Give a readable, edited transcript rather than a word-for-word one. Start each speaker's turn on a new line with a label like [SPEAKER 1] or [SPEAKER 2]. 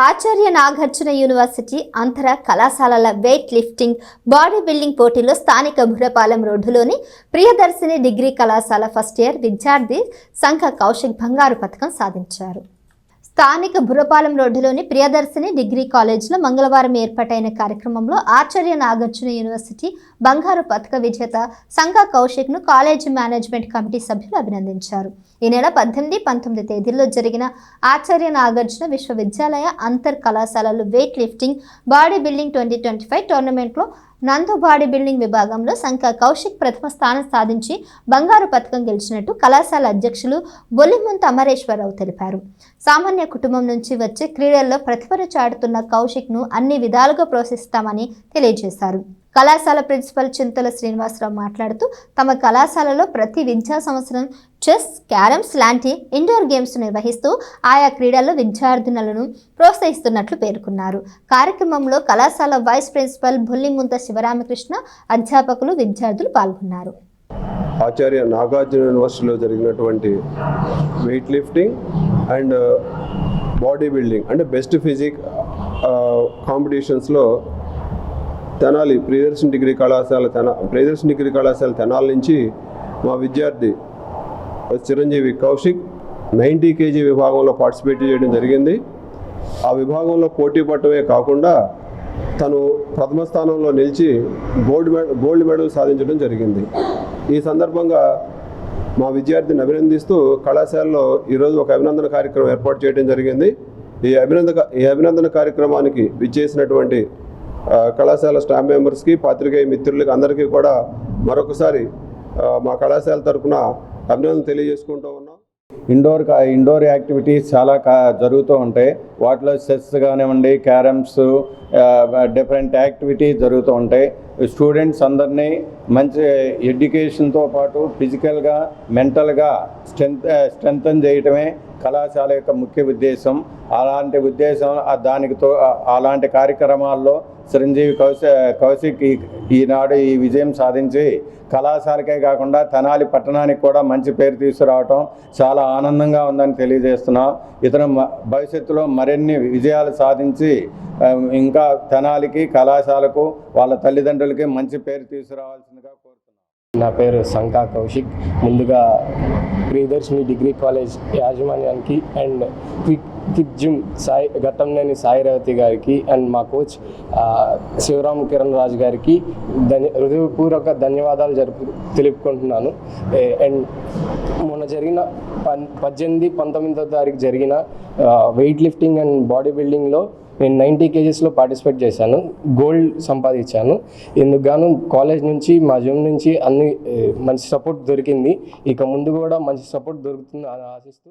[SPEAKER 1] Acharya Nagarjuna university అంతర కళాశాలల weight lifting, body building పోటీలో స్థానిక బుర్రపాలెం రోడ్డులోని ప్రియదర్శిని డిగ్రీ కళాశాల ఫస్ట్ ఇయర్ విద్యార్థి సంఘ కౌశిక్ బంగారు పతకం సాధించారు. స్థానిక బుర్రపాలెం రోడ్డులోని ప్రియదర్శిని డిగ్రీ కాలేజీలో మంగళవారం ఏర్పాటైన కార్యక్రమంలో ఆచార్య నాగార్జున యూనివర్సిటీ బంగారు పతక విజేత సంఘ కౌశిక్ను కాలేజీ మేనేజ్మెంట్ కమిటీ సభ్యులు అభినందించారు. ఈ నెల 18, 19 తేదీల్లో జరిగిన ఆచార్య నాగార్జున విశ్వవిద్యాలయ అంతర్ కళాశాలలు వెయిట్ లిఫ్టింగ్, బాడీ బిల్డింగ్ 2025 టోర్నమెంట్లో నందు బాడీ బిల్డింగ్ విభాగంలో సంఘ కౌశిక్ ప్రథమ స్థానం సాధించి బంగారు పతకం గెలిచినట్టు కళాశాల అధ్యక్షులు బొల్లిముంత అమరేశ్వరరావు తెలిపారు. సామాన్య కుటుంబం నుంచి వచ్చే క్రీడల్లో ప్రతిభను చాటుతున్న కౌశిక్ను అన్ని విధాలుగా ప్రోత్సహిస్తామని తెలియజేశారు. కళాశాల ప్రిన్సిపల్ చింతల శ్రీనివాసరావు మాట్లాడుతూ తమ కళాశాలలో ప్రతి విద్యా సంవత్సరం చెస్, క్యారమ్స్ లాంటి ఇండోర్ గేమ్స్ నిర్వహిస్తూ ఆయా క్రీడల్లో విద్యార్థినులను ప్రోత్సహిస్తున్నట్లు పేర్కొన్నారు. కార్యక్రమంలో కళాశాల వైస్ ప్రిన్సిపల్ బొల్లిముంత శివరామకృష్ణ, అధ్యాపకులు, విద్యార్థులు పాల్గొన్నారు.
[SPEAKER 2] ఆచార్య నాగార్జున యూనివర్సిటీలో జరిగినటువంటి weight lifting and body building అంటే బెస్ట్ ఫిజిక్ కాంపిటీషన్స్లో తెనాలి ప్రియదర్శిని డిగ్రీ కళాశాల తెనాలి నుంచి మా విద్యార్థి చిరంజీవి కౌశిక్ 90 kg విభాగంలో పార్టిసిపేట్ చేయడం జరిగింది. ఆ విభాగంలో పోటీ పడటమే కాకుండా తను ప్రథమ స్థానంలో నిలిచి గోల్డ్ మెడల్ సాధించడం జరిగింది. ఈ సందర్భంగా మా విద్యార్థిని అభినందిస్తూ కళాశాలలో ఈరోజు ఒక అభినందన కార్యక్రమం ఏర్పాటు చేయడం జరిగింది. ఈ అభినందన కార్యక్రమానికి విచ్చేసినటువంటి కళాశాల స్టాఫ్ మెంబర్స్కి, పాత్రికేయ మిత్రులకి అందరికీ కూడా మరొకసారి మా కళాశాల తరఫున అభినందనలు తెలియజేసుకుంటూ ఉన్నాం.
[SPEAKER 3] ఇండోర్ యాక్టివిటీస్ చాలా జరుగుతూ ఉంటాయి. వాటిలో చెస్ కానివ్వండి, క్యారమ్స్, డిఫరెంట్ యాక్టివిటీస్ జరుగుతూ ఉంటాయి. స్టూడెంట్స్ అందరినీ మంచి ఎడ్యుకేషన్తో పాటు ఫిజికల్గా, మెంటల్గా స్ట్రెంథన్ చేయటమే కళాశాల యొక్క ముఖ్య ఉద్దేశం. అలాంటి కార్యక్రమాల్లో చిరంజీవి కౌశిక్ ఈనాడు ఈ విజయం సాధించి కళాశాలకే కాకుండా తెనాలి పట్టణానికి కూడా మంచి పేరు తీసుకురావటం చాలా ఆనందంగా ఉందని తెలియజేస్తున్నాం. ఇతను భవిష్యత్తులో మరిన్ని విజయాలు సాధించి ఇంకా తెనాలికి, కళాశాలకు, వాళ్ళ తల్లిదండ్రులకి మంచి పేరు తీసుకురావాల్సిందిగా కోరుతున్నాం.
[SPEAKER 4] నా పేరు సంఘ కౌశిక్. ముందుగా ప్రియదర్శిని డిగ్రీ కాలేజ్ యాజమాన్యానికి and quick gym Ghattamaneni Sai Revathi గారికి అండ్ మా కోచ్ శివరామ్ కిరణ్ రాజు గారికి హృదయపూర్వక ధన్యవాదాలు తెలుపుకుంటున్నాను. అండ్ మొన్న జరిగిన 18, 19వ తారీఖు జరిగిన వెయిట్ లిఫ్టింగ్ అండ్ బాడీ బిల్డింగ్లో నేను 90 kgsలో పార్టిసిపేట్ చేశాను, గోల్డ్ సంపాదించాను. ఇందుకు గాను కాలేజ్ నుంచి, మా జిమ్ నుంచి అన్ని మంచి సపోర్ట్ దొరికింది. ఇక ముందు కూడా మంచి సపోర్ట్ దొరుకుతుంది అని ఆశిస్తూ